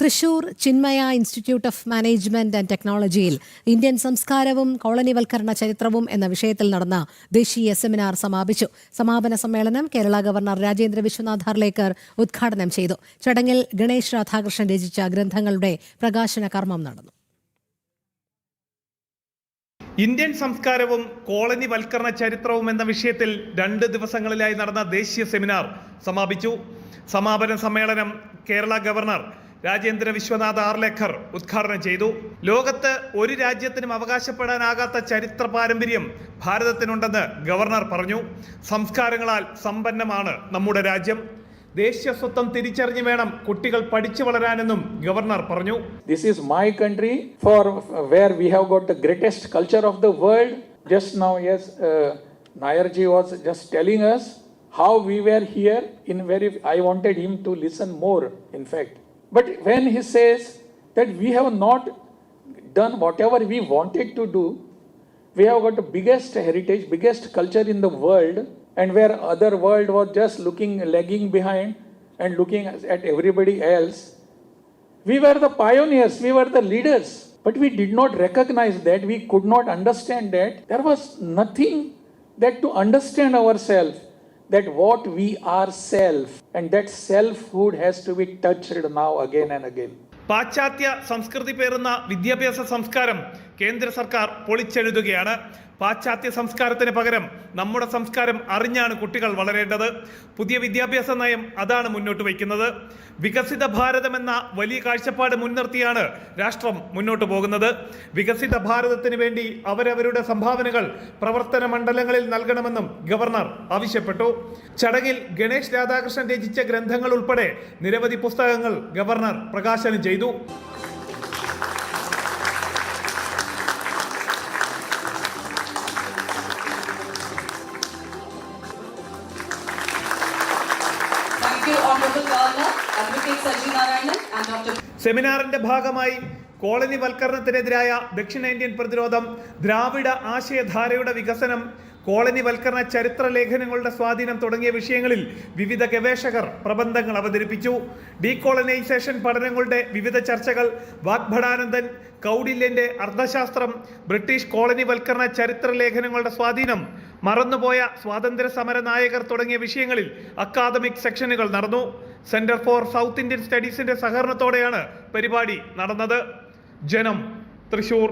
Thrissur Chinmaya institute of management and ടെക്നോളജിയിൽ Indian സംസ്കാരവും കോളനിവൽക്കരണ ചരിത്രവും എന്ന വിഷയത്തിൽ നടന്ന ദേശീയ സെമിനാർ സമാപിച്ചു. സമാപന സമ്മേളനം കേരള ഗവർണർ രാജേന്ദ്ര വിശ്വനാഥ് ഹാർലേക്കർ ഉദ്ഘാടനം ചെയ്തു. ചടങ്ങിൽ ഗണേഷ് രാധാകൃഷ്ണൻ രചിച്ച ഗ്രന്ഥങ്ങളുടെ പ്രകാശന കർമ്മം നടന്നു. ഇന്ത്യൻ സംസ്കാരവും കോളനിവൽക്കരണ ചരിത്രവും എന്ന വിഷയത്തിൽ 2 ദിവസങ്ങളിലായി നടന്ന ദേശീയ സെമിനാർ സമാപിച്ചു. സമാപന സമ്മേളനം കേരള ഗവർണർ രാജേന്ദ്ര വിശ്വനാഥ് ഹാർലേക്കർ ഉദ്ഘാടനം ചെയ്തു. ലോകത്ത് ഒരു രാജ്യത്തിനും അവകാശപ്പെടാനാകാത്ത ചരിത്ര പാരമ്പര്യം ഭാരതത്തിനുണ്ടെന്ന് ഗവർണർ പറഞ്ഞു. സംസ്കാരങ്ങളാൽ സമ്പന്നമാണ് നമ്മുടെ രാജ്യം. ദേശീയ സ്വത്വം തിരിച്ചറിഞ്ഞു വേണം കുട്ടികൾ പഠിച്ചു വളരാനെന്നും ഗവർണർ പറഞ്ഞു. This is my country for where we have got the greatest culture of the world. Just now, yes, Nayarji was just telling us how we were here in I wanted him to listen more, in fact. But when he says that we have not done whatever we wanted to do, we have got the biggest heritage, biggest culture in the world, and where other world was just lagging behind and looking at everybody else. We were the pioneers, we were the leaders, but we did not recognize that, we could not understand that. There was nothing that to understand ourselves, that what we are self, and that selfhood has to be touched now again and again. പാശ്ചാത്യ സംസ്കൃതി പേറുന്ന വിദ്യാഭ്യാസ സംസ്കാരം കേന്ദ്ര സർക്കാർ പൊളിച്ചെഴുതുകയാണ്. പാശ്ചാത്യ സംസ്കാരത്തിന് പകരം നമ്മുടെ സംസ്കാരം അറിഞ്ഞാണ് കുട്ടികൾ വളരേണ്ടത്. പുതിയ വിദ്യാഭ്യാസ നയം അതാണ് മുന്നോട്ട് വയ്ക്കുന്നത്. വികസിത ഭാരതം എന്ന വലിയ കാഴ്ചപ്പാട് മുൻനിർത്തിയാണ് രാഷ്ട്രം മുന്നോട്ട് പോകുന്നത്. വികസിത ഭാരതത്തിന് വേണ്ടി അവരവരുടെ സംഭാവനകൾ പ്രവർത്തന മണ്ഡലങ്ങളിൽ നൽകണമെന്നും ഗവർണർ ആവശ്യപ്പെട്ടു. ചടങ്ങിൽ ഗണേഷ് രാധാകൃഷ്ണൻ രചിച്ച ഗ്രന്ഥങ്ങൾ ഉൾപ്പെടെ നിരവധി പുസ്തകങ്ങൾ ഗവർണർ പ്രകാശനം ചെയ്തു. സെമിനാറിന്റെ ഭാഗമായി കോളനിവൽക്കരണത്തിനെതിരായ ദക്ഷിണേന്ത്യൻ പ്രതിരോധം, ദ്രാവിഡ ആശയധാരയുടെ വികസനം, കോളനിവൽക്കരണ ചരിത്ര ലേഖനങ്ങളുടെ സ്വാധീനം തുടങ്ങിയ വിഷയങ്ങളിൽ വിവിധ ഗവേഷകർ പ്രബന്ധങ്ങൾ അവതരിപ്പിച്ചു. ഡീകോളനൈസേഷൻ പഠനങ്ങളുടെ വിവിധ ചർച്ചകൾ, വാഗ്ഭടാനന്ദൻ, കൗടില്യന്റെ അർത്ഥശാസ്ത്രം, ബ്രിട്ടീഷ് കോളനിവൽക്കരണ ചരിത്ര ലേഖനങ്ങളുടെ സ്വാധീനം, മറന്നുപോയ സ്വാതന്ത്ര്യ സമര നായകർ തുടങ്ങിയ വിഷയങ്ങളിൽ അക്കാദമിക് സെക്ഷനുകൾ നടന്നു. സെന്റർ ഫോർ സൗത്ത് ഇന്ത്യൻ സ്റ്റഡീസിന്റെ സഹകരണത്തോടെയാണ് പരിപാടി നടന്നത്. ജനം, തൃശൂർ.